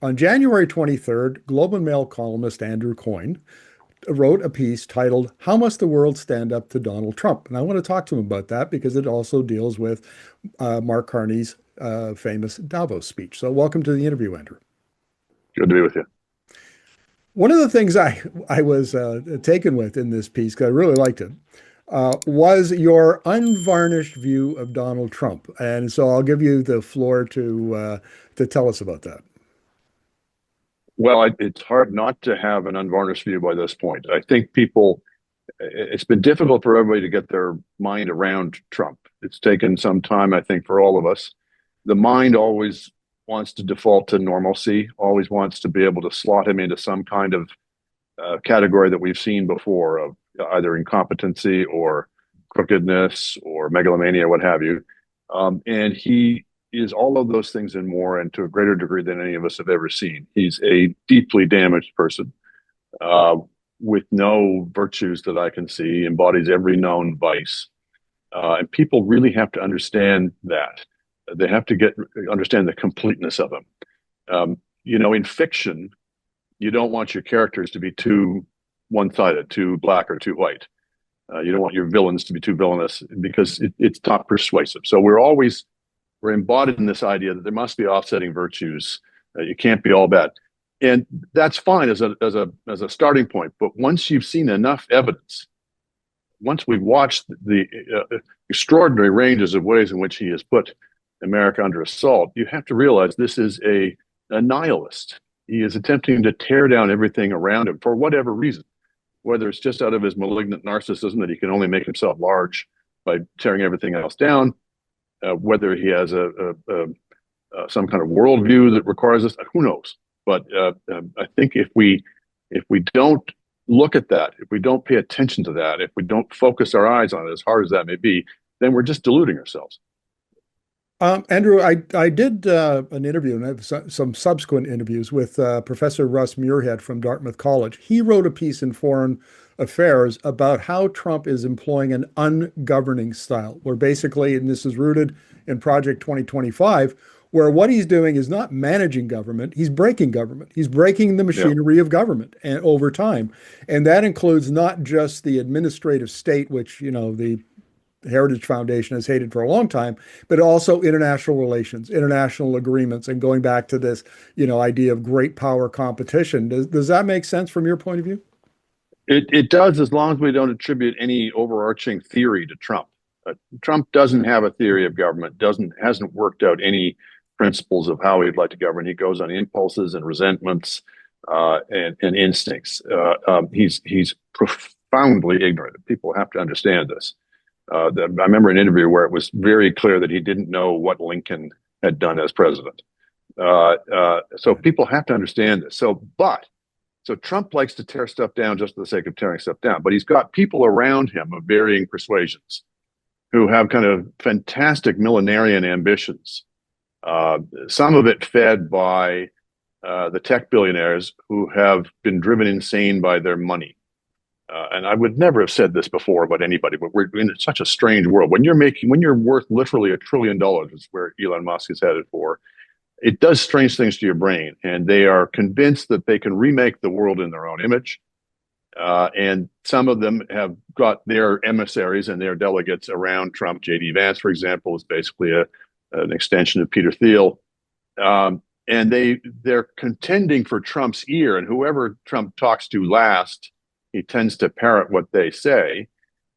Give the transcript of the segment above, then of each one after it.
On January 23rd, Globe and Mail columnist Andrew Coyne wrote a piece titled, "How Must the World Stand Up to Donald Trump?" And I want to talk to him about that because it also deals with Mark Carney's famous Davos speech. So welcome to the interview, Andrew. Good to be with you. One of the things I was taken with in this piece, because I really liked it, was your unvarnished view of Donald Trump. And so I'll give you the floor to tell us about that. Well, it's hard not to have an unvarnished view by this point. I think it's been difficult for everybody to get their mind around Trump. It's taken some time, I think, for all of us. The mind always wants to default to normalcy, always wants to be able to slot him into some kind of category that we've seen before of either incompetency or crookedness or megalomania, what have you. And he is all of those things and more, and to a greater degree than any of us have ever seen. He's a deeply damaged person uh, with no virtues that I can see, embodies every known vice. And people really have to understand that. They have to understand the completeness of him. In fiction, you don't want your characters to be too one-sided, too black or too white. You don't want your villains to be too villainous because it's not persuasive. So we're embodied in this idea that there must be offsetting virtues. You can't be all bad, and that's fine as a starting point. But once you've seen enough evidence, once we've watched the extraordinary ranges of ways in which he has put America under assault, you have to realize this is a nihilist. He is attempting to tear down everything around him for whatever reason, whether it's just out of his malignant narcissism that he can only make himself large by tearing everything else down, whether he has some kind of worldview that requires us, who knows? But I think if we don't look at that, if we don't pay attention to that, if we don't focus our eyes on it, as hard as that may be, then we're just deluding ourselves. Andrew, I did an interview and I have some subsequent interviews with Professor Russ Muirhead from Dartmouth College. He wrote a piece in Foreign Affairs about how Trump is employing an ungoverning style, where basically, and this is rooted in Project 2025, where what he's doing is not managing government, he's breaking government. He's breaking the Yeah. machinery of government and over time. And that includes not just the administrative state, which, the Heritage Foundation has hated for a long time, but also international relations, international agreements, and going back to this, idea of great power competition. Does that make sense from your point of view? It does, as long as we don't attribute any overarching theory to Trump. Trump doesn't have a theory of government, hasn't worked out any principles of how he'd like to govern. He goes on impulses and resentments and instincts. He's profoundly ignorant. People have to understand this. I remember an interview where it was very clear that he didn't know what Lincoln had done as president. So people have to understand this. So Trump likes to tear stuff down just for the sake of tearing stuff down, but he's got people around him of varying persuasions who have kind of fantastic millenarian ambitions. Some of it fed by the tech billionaires who have been driven insane by their money. And I would never have said this before about anybody, but we're in such a strange world. When you're worth literally $1 trillion, is where Elon Musk is headed for, it does strange things to your brain. And they are convinced that they can remake the world in their own image. And some of them have got their emissaries and their delegates around Trump. J.D. Vance, for example, is basically an extension of Peter Thiel. And they're contending for Trump's ear. And whoever Trump talks to last, he tends to parrot what they say.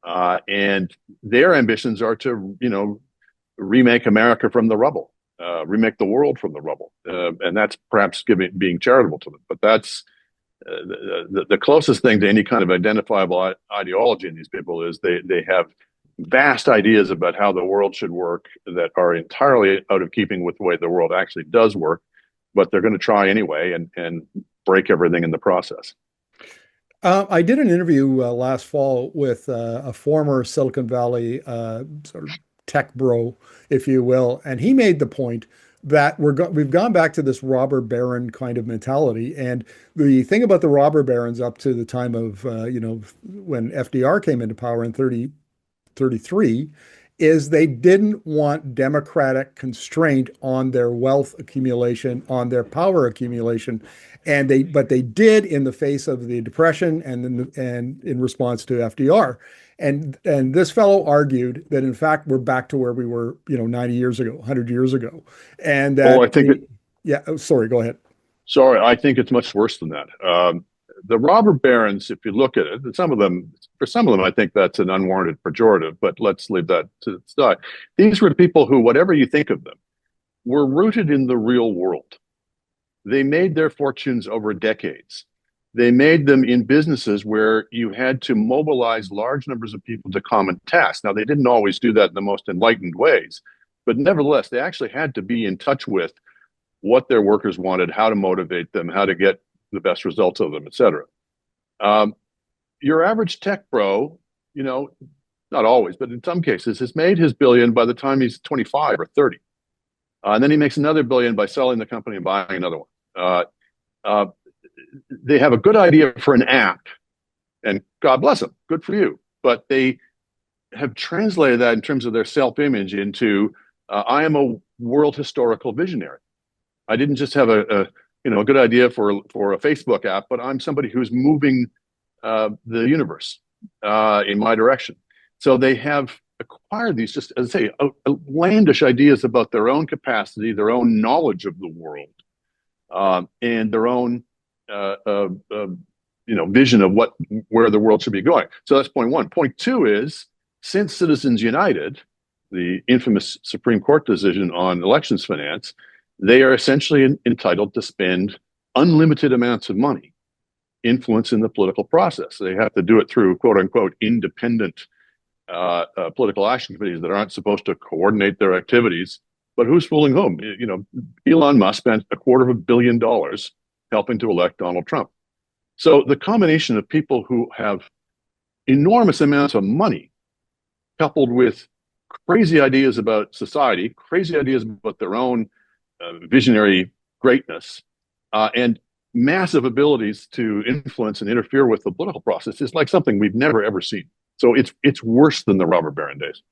And their ambitions are to, remake America from the rubble, remake the world from the rubble. And that's perhaps being charitable to them. But that's the closest thing to any kind of identifiable ideology in these people is they have vast ideas about how the world should work that are entirely out of keeping with the way the world actually does work. But they're going to try anyway and break everything in the process. I did an interview last fall with a former Silicon Valley sort of tech bro, if you will, and he made the point that we've gone back to this robber baron kind of mentality. And the thing about the robber barons up to the time of when FDR came into power in 33 is they didn't want democratic constraint on their wealth accumulation, on their power accumulation, but they did in the face of the Depression and in response to FDR. And this fellow argued that in fact we're back to where we were, 90 years ago, 100 years ago, and Oh, I that think it. yeah. Oh, sorry, go ahead. Sorry, I think it's much worse than that. The robber barons, if you look at it, for some of them, I think that's an unwarranted pejorative, but let's leave that to the side. These were people who, whatever you think of them, were rooted in the real world. They made their fortunes over decades. They made them in businesses where you had to mobilize large numbers of people to common tasks. Now, they didn't always do that in the most enlightened ways, but nevertheless, they actually had to be in touch with what their workers wanted, how to motivate them, how to get the best results of them, et cetera. Your average tech bro, not always, but in some cases, has made his billion by the time he's 25 or 30. And then he makes another billion by selling the company and buying another one. Uh, they have a good idea for an app, and God bless them, good for you. But they have translated that in terms of their self-image into, I am a world historical visionary. I didn't just have a good idea for a Facebook app, but I'm somebody who's moving the universe in my direction. So they have acquired these, just as I say, outlandish ideas about their own capacity, their own knowledge of the world, and their own vision of where the world should be going. So that's point one. Point two is, since Citizens United, the infamous Supreme Court decision on elections finance, they are essentially entitled to spend unlimited amounts of money influencing the political process. They have to do it through quote unquote independent political action committees that aren't supposed to coordinate their activities. But who's fooling whom? Elon Musk spent $250 million helping to elect Donald Trump. So the combination of people who have enormous amounts of money coupled with crazy ideas about society, crazy ideas about their own visionary greatness, and massive abilities to influence and interfere with the political process is like something we've never ever seen. So it's worse than the robber baron days.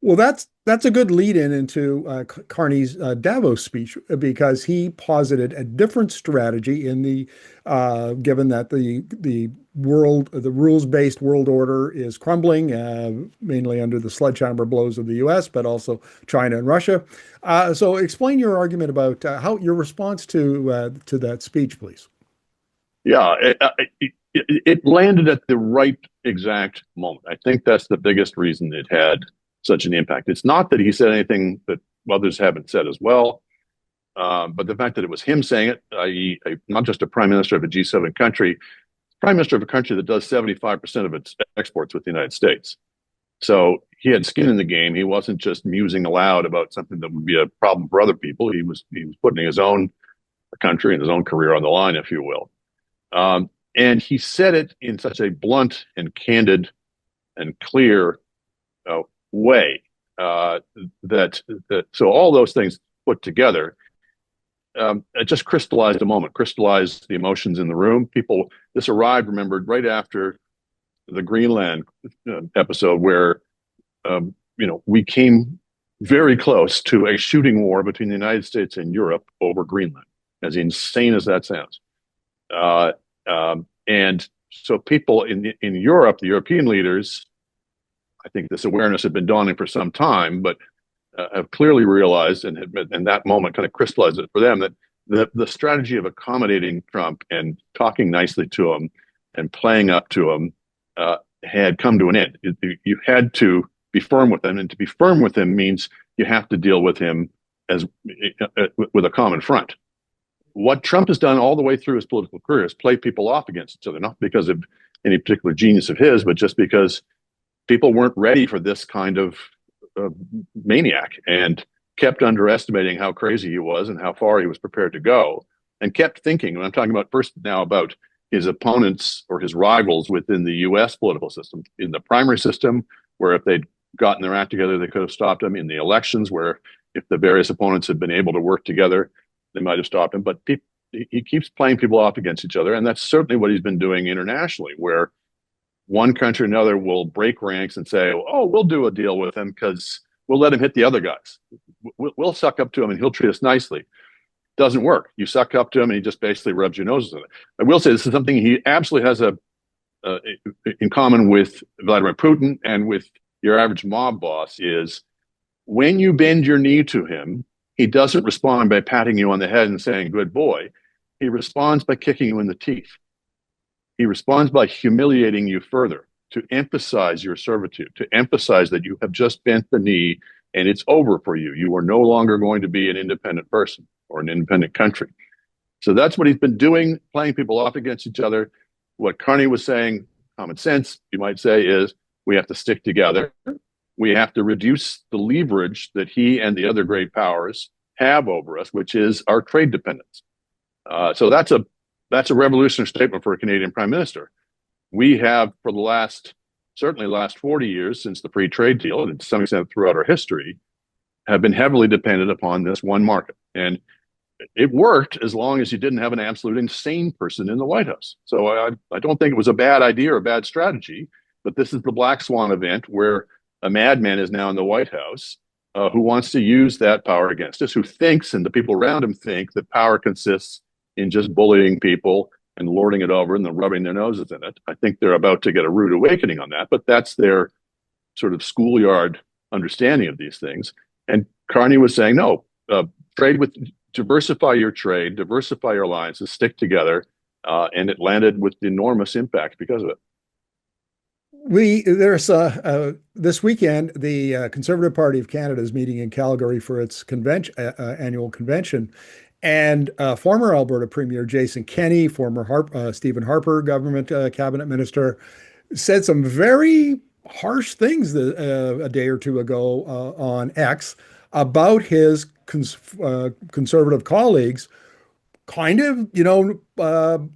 Well, that's a good lead in into Carney's Davos speech, because he posited a different strategy in the given that the rules-based world order is crumbling, mainly under the sledgehammer blows of the U.S., but also China and Russia. So explain your argument about how your response to that speech, please. Yeah, it landed at the right exact moment. I think that's the biggest reason it had such an impact. It's not that he said anything that others haven't said as well, but the fact that it was him saying it, i.e., not just a prime minister of a G7 country, prime minister of a country that does 75% of its exports with the United States. So he had skin in the game. He wasn't just musing aloud about something that would be a problem for other people. He was putting his own country and his own career on the line, if you will. And he said it in such a blunt and candid and clear way that so all those things put together, it just crystallized a moment, crystallized the emotions in the room. This arrived, remembered, right after the Greenland episode where, we came very close to a shooting war between the United States and Europe over Greenland, as insane as that sounds. And so people in Europe, the European leaders, I think this awareness had been dawning for some time, but have clearly realized and that moment kind of crystallized it for them that the strategy of accommodating Trump and talking nicely to him and playing up to him had come to an end. You had to be firm with him, and to be firm with him means you have to deal with him as with a common front. What Trump has done all the way through his political career is play people off against each other, not because of any particular genius of his, but just because people weren't ready for this kind of maniac and kept underestimating how crazy he was and how far he was prepared to go, and kept thinking, and I'm talking about first now about his opponents or his rivals within the U.S. political system, in the primary system, where if they'd gotten their act together, they could have stopped him, in the elections, where if the various opponents had been able to work together, they might have stopped him. But he keeps playing people off against each other, and that's certainly what he's been doing internationally, where one country or another will break ranks and say, "Oh, we'll do a deal with him because we'll let him hit the other guys. We'll suck up to him and he'll treat us nicely." Doesn't work. You suck up to him and he just basically rubs your noses in it. I will say this is something he absolutely has uh, in common with Vladimir Putin and with your average mob boss is when you bend your knee to him, he doesn't respond by patting you on the head and saying, "Good boy." He responds by kicking you in the teeth. He responds by humiliating you further to emphasize your servitude, to emphasize that you have just bent the knee and it's over for you. You are no longer going to be an independent person or an independent country. So that's what he's been doing, playing people off against each other. What Carney was saying, common sense, you might say, is we have to stick together. We have to reduce the leverage that he and the other great powers have over us, which is our trade dependence. So that's a revolutionary statement for a Canadian prime minister. We have, for the certainly last 40 years since the free trade deal, and to some extent throughout our history, have been heavily dependent upon this one market. And it worked as long as you didn't have an absolute insane person in the White House. So I don't think it was a bad idea or a bad strategy, but this is the black swan event where a madman is now in the White House who wants to use that power against us, who thinks, and the people around him think, that power consists in just bullying people and lording it over and then rubbing their noses in it. I think they're about to get a rude awakening on that, but that's their sort of schoolyard understanding of these things. And Carney was saying, no, diversify your trade, diversify your alliances, stick together, and it landed with enormous impact because of it. There's this weekend the Conservative Party of Canada is meeting in Calgary for its annual convention, and former Alberta Premier Jason Kenney, former Stephen Harper government cabinet minister, said some very harsh things a day or two ago on X about his conservative colleagues kind of,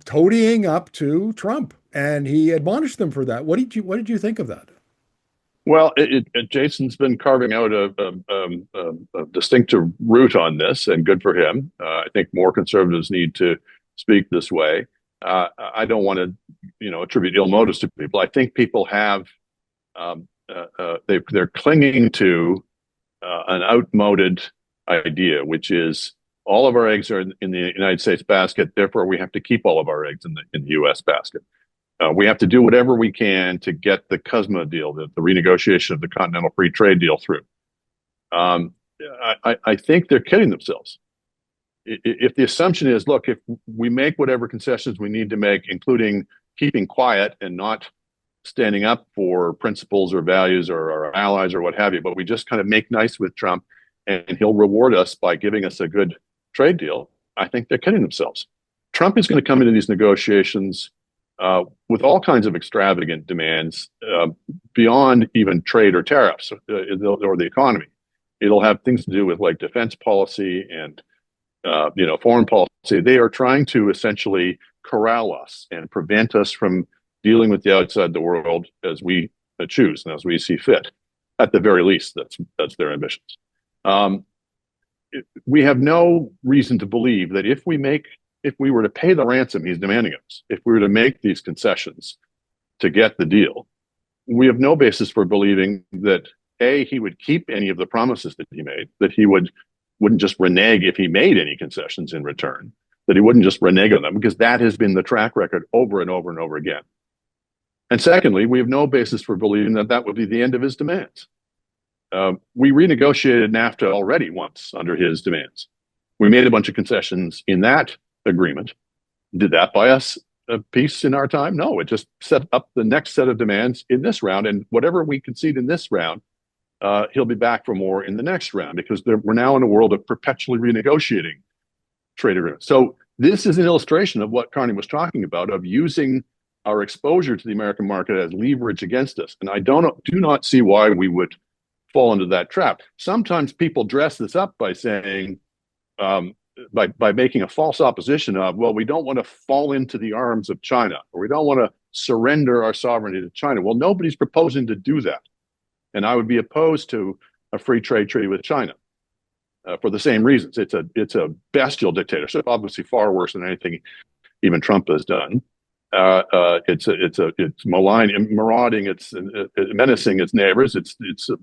toadying up to Trump, and he admonished them for that. What did you think of that? Well, Jason's been carving out a distinctive route on this, and good for him. I think more conservatives need to speak this way. I don't want to, attribute ill motives to people. I think people have they're clinging to an outmoded idea, which is all of our eggs are in the United States basket. Therefore, we have to keep all of our eggs in the U.S. basket. We have to do whatever we can to get the CUSMA deal, the renegotiation of the Continental Free Trade Deal through. I think they're kidding themselves. If the assumption is, look, if we make whatever concessions we need to make, including keeping quiet and not standing up for principles or values or our allies or what have you, but we just kind of make nice with Trump and he'll reward us by giving us a good trade deal, I think they're kidding themselves. Trump is going to come into these negotiations with all kinds of extravagant demands beyond even trade or tariffs or the economy. It'll have things to do with like defense policy and foreign policy. They are trying to essentially corral us and prevent us from dealing with the outside the world as we choose and as we see fit. At the very least, that's their ambitions. We have no reason to believe that if we were to pay the ransom he's demanding of us, if we were to make these concessions to get the deal, we have no basis for believing that he would keep any of the promises that he made, that he wouldn't just renege if he made any concessions in return, that he wouldn't just renege on them, because that has been the track record over and over and over again. And secondly, we have no basis for believing that that would be the end of his demands. We renegotiated NAFTA already once under his demands. We made a bunch of concessions in that agreement. Did that buy us a peace in our time? No, it just set up the next set of demands in this round. And whatever we concede in this round, he'll be back for more in the next round, because we're now in a world of perpetually renegotiating trade agreements. So this is an illustration of what Carney was talking about, of using our exposure to the American market as leverage against us. And I do not see why we would fall into that trap. Sometimes people dress this up by saying, by making a false opposition of, well, we don't want to fall into the arms of China, or we don't want to surrender our sovereignty to China. Well, nobody's proposing to do that. And I would be opposed to a free trade treaty with China for the same reasons. It's a bestial dictatorship, obviously far worse than anything even Trump has done. It's malign, marauding, it's menacing its neighbors, it's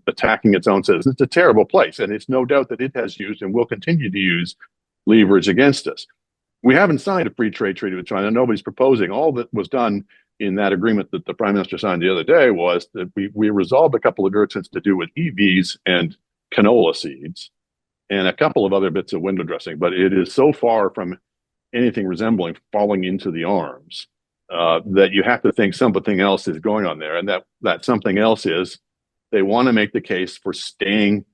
attacking its own citizens. It's a terrible place, and it's no doubt that it has used and will continue to use leverage against us. We haven't signed a free trade treaty with China. Nobody's proposing. All that was done in that agreement that the prime minister signed the other day was that we resolved a couple of irritants to do with EVs and canola seeds and a couple of other bits of window dressing. But it is so far from anything resembling falling into the arms that you have to think something else is going on there. And that something else is they want to make the case for staying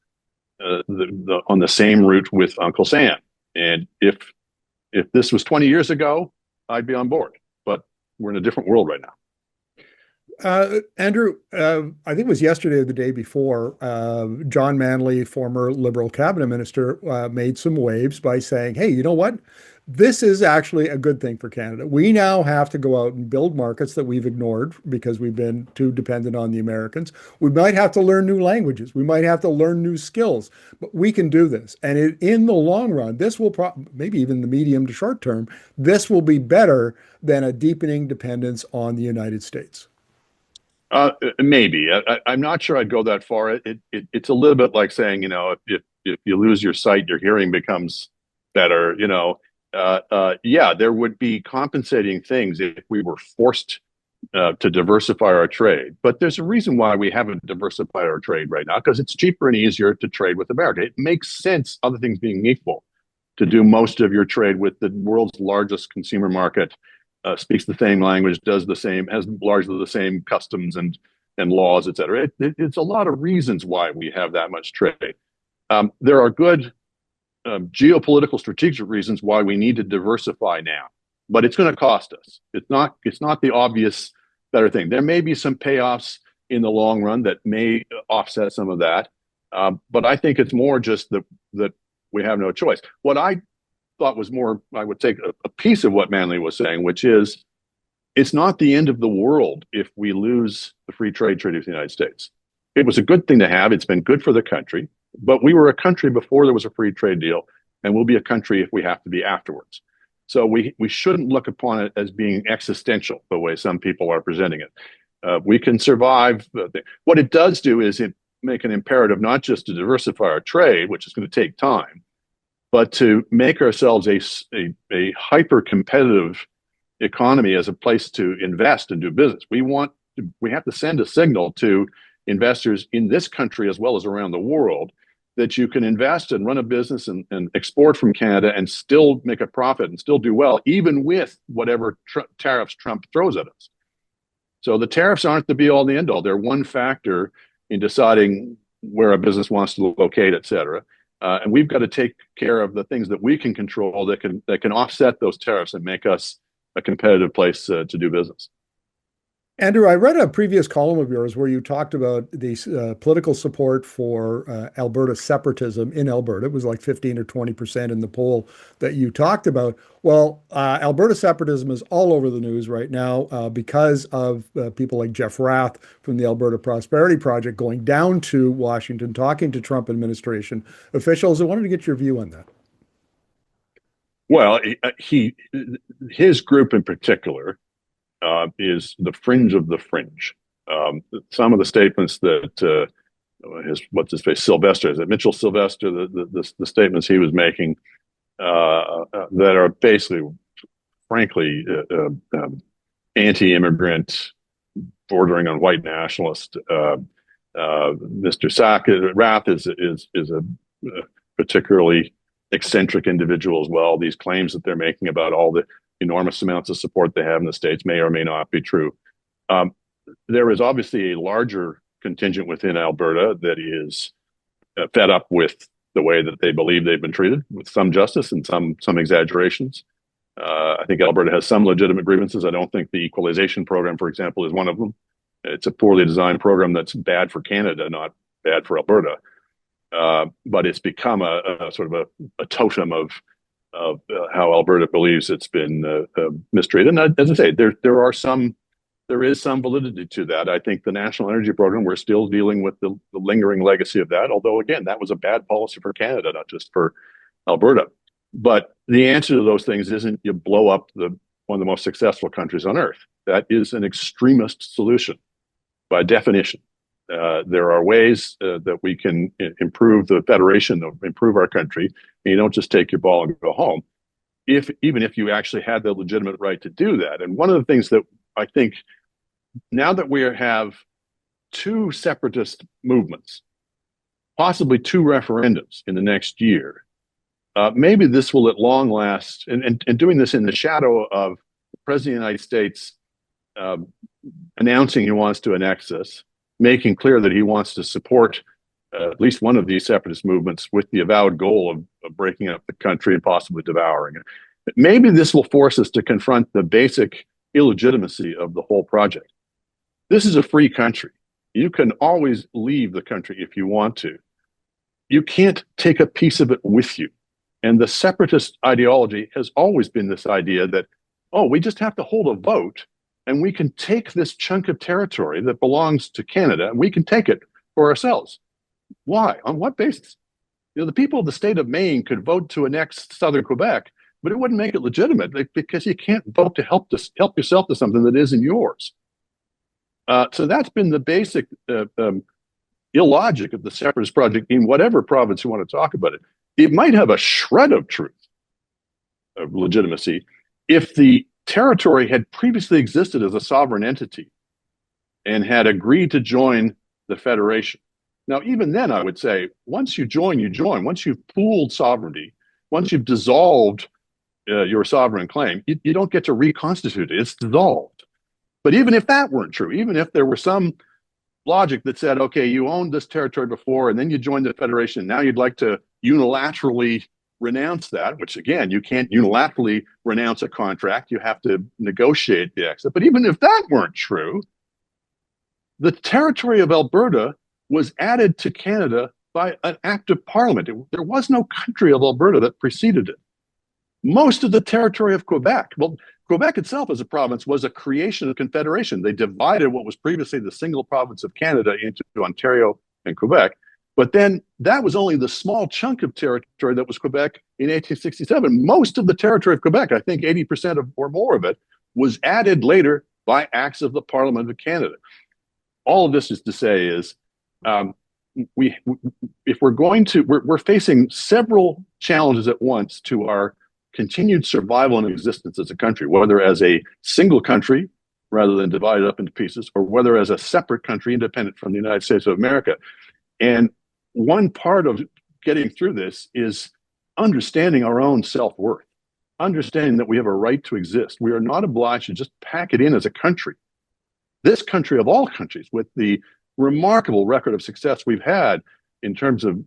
on the same route with Uncle Sam. And if this was 20 years ago, I'd be on board. But we're in a different world right now. Andrew, I think it was yesterday or the day before, John Manley, former Liberal cabinet minister, made some waves by saying, hey, you know what? This is actually a good thing for Canada. We now have to go out and build markets that we've ignored because we've been too dependent on the Americans. We might have to learn new languages. We might have to learn new skills, but we can do this. And in the long run, this will maybe even the medium to short term, this will be better than a deepening dependence on the United States. Maybe. I'm not sure I'd go that far. It's a little bit like saying, if you lose your sight, your hearing becomes better. Yeah, there would be compensating things if we were forced to diversify our trade. But there's a reason why we haven't diversified our trade right now, because it's cheaper and easier to trade with America. It makes sense, other things being equal, to do most of your trade with the world's largest consumer market, speaks the same language, does the same, has largely the same customs and laws, et cetera. It's a lot of reasons why we have that much trade. There are good geopolitical strategic reasons why we need to diversify now, but it's going to cost us. It's not the obvious better thing. There may be some payoffs in the long run that may offset some of that, but I think it's more just that we have no choice. What I thought was more, I would take a piece of what Manley was saying, which is it's not the end of the world if we lose the free trade treaty with the United States. It was a good thing to have. It's been good for the country, but we were a country before there was a free trade deal, and we'll be a country if we have to be afterwards. So we shouldn't look upon it as being existential the way some people are presenting it. We can survive. What it does do is it make an imperative not just to diversify our trade, which is going to take time, but to make ourselves a hyper competitive economy as a place to invest and do business. We have to send a signal to investors in this country as well as around the world that you can invest and run a business and export from Canada and still make a profit and still do well, even with whatever tariffs Trump throws at us. So the tariffs aren't the be all, the end all. They're one factor in deciding where a business wants to locate, et cetera. And we've got to take care of the things that we can control that can offset those tariffs and make us a competitive place to do business. Andrew, I read a previous column of yours where you talked about the political support for Alberta separatism in Alberta. It was like 15 or 20% in the poll that you talked about. Well, Alberta separatism is all over the news right now because of people like Jeff Rath from the Alberta Prosperity Project going down to Washington, talking to Trump administration officials. I wanted to get your view on that. Well, his group in particular is the fringe of the fringe. Some of the statements that what's his face, Sylvester, is it Mitchell Sylvester, the statements he was making that are basically, frankly, anti-immigrant, bordering on white nationalist. Mr. Rath is a particularly eccentric individual as well. These claims that they're making about all the enormous amounts of support they have in the States may or may not be true. There is obviously a larger contingent within Alberta that is fed up with the way that they believe they've been treated, with some justice and some exaggerations. I think Alberta has some legitimate grievances. I don't think the equalization program, for example, is one of them. It's a poorly designed program that's bad for Canada, not bad for Alberta. But it's become a sort of a totem of how Alberta believes it's been mistreated. And as I say, there is some validity to that. I think the National Energy Program, we're still dealing with the lingering legacy of that. Although again, that was a bad policy for Canada, not just for Alberta. But the answer to those things isn't you blow up the one of the most successful countries on earth. That is an extremist solution by definition. There are ways that we can improve the federation, improve our country, and you don't just take your ball and go home. Even if you actually had the legitimate right to do that. And one of the things that I think now that we have two separatist movements, possibly two referendums in the next year, maybe this will at long last, and doing this in the shadow of the President of the United States announcing he wants to annex us, making clear that he wants to support at least one of these separatist movements with the avowed goal of breaking up the country and possibly devouring it. Maybe this will force us to confront the basic illegitimacy of the whole project. This is a free country. You can always leave the country if you want to. You can't take a piece of it with you. And the separatist ideology has always been this idea that, oh, we just have to hold a vote and we can take this chunk of territory that belongs to Canada and we can take it for ourselves. Why? On what basis? The people of the state of Maine could vote to annex southern Quebec, but it wouldn't make it legitimate because you can't vote to help yourself to something that isn't yours. So that's been the basic illogic of the separatist project in whatever province you want to talk about it. It might have a shred of truth, of legitimacy, if the territory had previously existed as a sovereign entity and had agreed to join the federation. Now, even then, I would say, once you join, you join. Once you've pooled sovereignty, once you've dissolved your sovereign claim, you don't get to reconstitute it. It's dissolved. But even if that weren't true, even if there were some logic that said, okay, you owned this territory before and then you joined the federation, now you'd like to unilaterally renounce that, which again, you can't unilaterally renounce a contract. You have to negotiate the exit. But even if that weren't true, the territory of Alberta was added to Canada by an act of parliament. There was no country of Alberta that preceded it. Most of the territory of Quebec, well, Quebec itself as a province was a creation of Confederation. They divided what was previously the single province of Canada into Ontario and Quebec. But then that was only the small chunk of territory that was Quebec in 1867. Most of the territory of Quebec, I think 80% or more of it, was added later by acts of the Parliament of Canada. All of this is to say is, if we're going to, we're facing several challenges at once to our continued survival and existence as a country, whether as a single country rather than divided up into pieces, or whether as a separate country independent from the United States of America. And one part of getting through this is understanding our own self-worth, understanding that we have a right to exist. We are not obliged to just pack it in as a country. This country of all countries, with the remarkable record of success we've had in terms of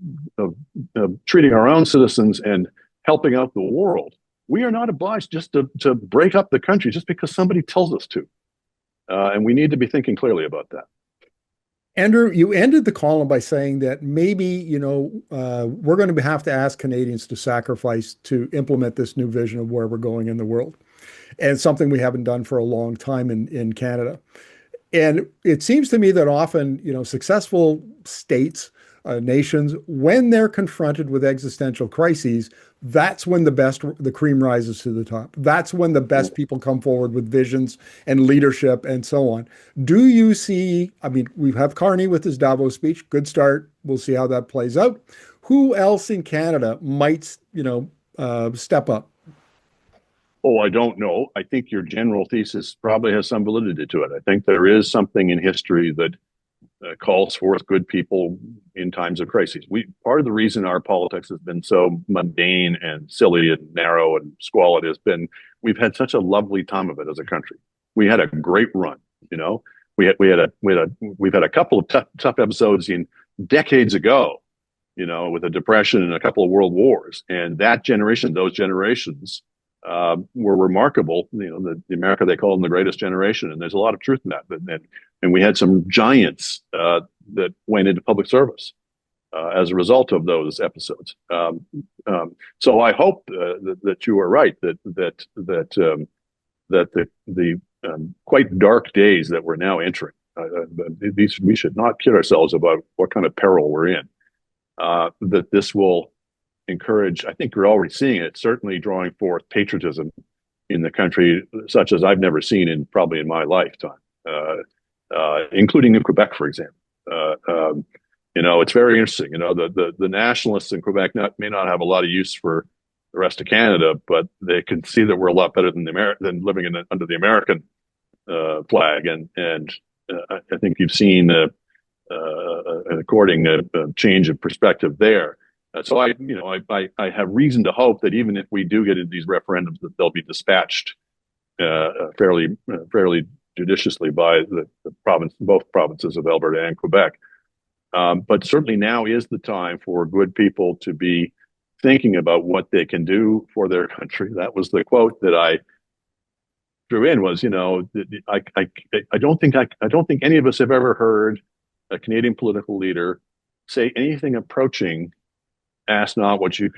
treating our own citizens and helping out the world, we are not obliged just to break up the country just because somebody tells us to. And we need to be thinking clearly about that. Andrew, you ended the column by saying that maybe, we're going to have to ask Canadians to sacrifice to implement this new vision of where we're going in the world. And something we haven't done for a long time in Canada. And it seems to me that often, successful states, nations, when they're confronted with existential crises, that's when the cream rises to the top. That's when the best people come forward with visions and leadership and so on. Do you see, we have Coyne with his Davos speech, good start. We'll see how that plays out. Who else in Canada might, step up? Oh, I don't know. I think your general thesis probably has some validity to it. I think there is something in history that calls forth good people in times of crises. Part of the reason our politics has been so mundane and silly and narrow and squalid has been we've had such a lovely time of it as a country. We had a great run. We've had a couple of tough episodes in decades ago. With the Depression and a couple of world wars, and that generation, those generations. Were remarkable. The America they call them the greatest generation, and there's a lot of truth in that. And we had some giants that went into public service as a result of those episodes. So I hope that you are right that the quite dark days that we're now entering, we should not kid ourselves about what kind of peril we're in. That this will encourage, I think we're already seeing it, certainly drawing forth patriotism in the country, such as I've never seen in probably in my lifetime, including in Quebec, for example. Uh, um, it's very interesting. The nationalists in Quebec may not have a lot of use for the rest of Canada, but they can see that we're a lot better than than living under the American flag, and I think you've seen an according change of perspective there. So I have reason to hope that even if we do get into these referendums, that they'll be dispatched fairly judiciously by both provinces of Alberta and Quebec. But certainly now is the time for good people to be thinking about what they can do for their country. That was the quote that I drew in. Was I don't think any of us have ever heard a Canadian political leader say anything approaching "ask not what your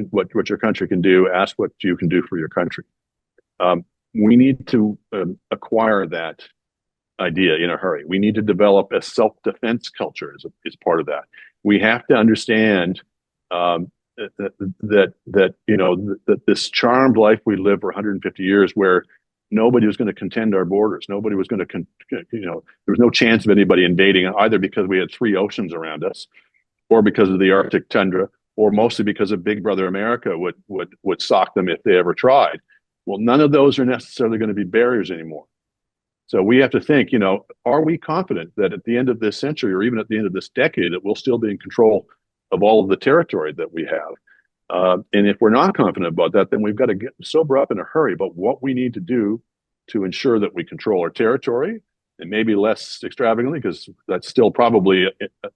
country can do, ask what you can do for your country." We need to acquire that idea in a hurry. We need to develop a self-defense culture as part of that. We have to understand that this charmed life we lived for 150 years, where nobody was going to contend our borders, nobody was going to, there was no chance of anybody invading, either because we had three oceans around us, or because of the Arctic tundra, or mostly because of Big Brother America would sock them if they ever tried. Well, none of those are necessarily going to be barriers anymore. So we have to think, are we confident that at the end of this century, or even at the end of this decade, that we'll still be in control of all of the territory that we have? And if we're not confident about that, then we've got to sober up in a hurry about what we need to do to ensure that we control our territory, and maybe less extravagantly, because that's still probably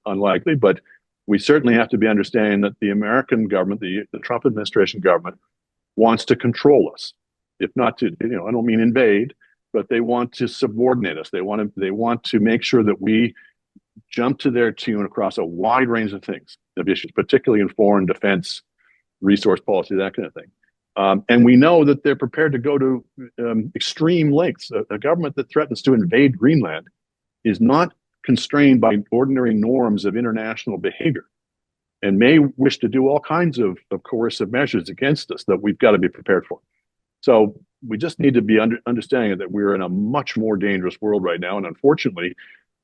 unlikely. But we certainly have to be understanding that the American government, the Trump administration government, wants to control us. If not to, I don't mean invade, but they want to subordinate us. They want to make sure that we jump to their tune across a wide range of things, of issues, particularly in foreign defense, resource policy, that kind of thing. And we know that they're prepared to go to extreme lengths. A government that threatens to invade Greenland is not constrained by ordinary norms of international behavior, and may wish to do all kinds of coercive measures against us that we've got to be prepared for. So we just need to be understanding that we're in a much more dangerous world right now. And unfortunately,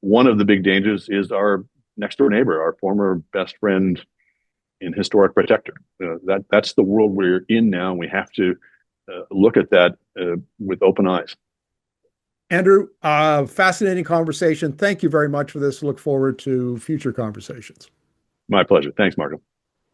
one of the big dangers is our next door neighbor, our former best friend and historic protector. That's the world we're in now. And we have to look at that with open eyes. Andrew, fascinating conversation. Thank you very much for this. Look forward to future conversations. My pleasure. Thanks, Marco.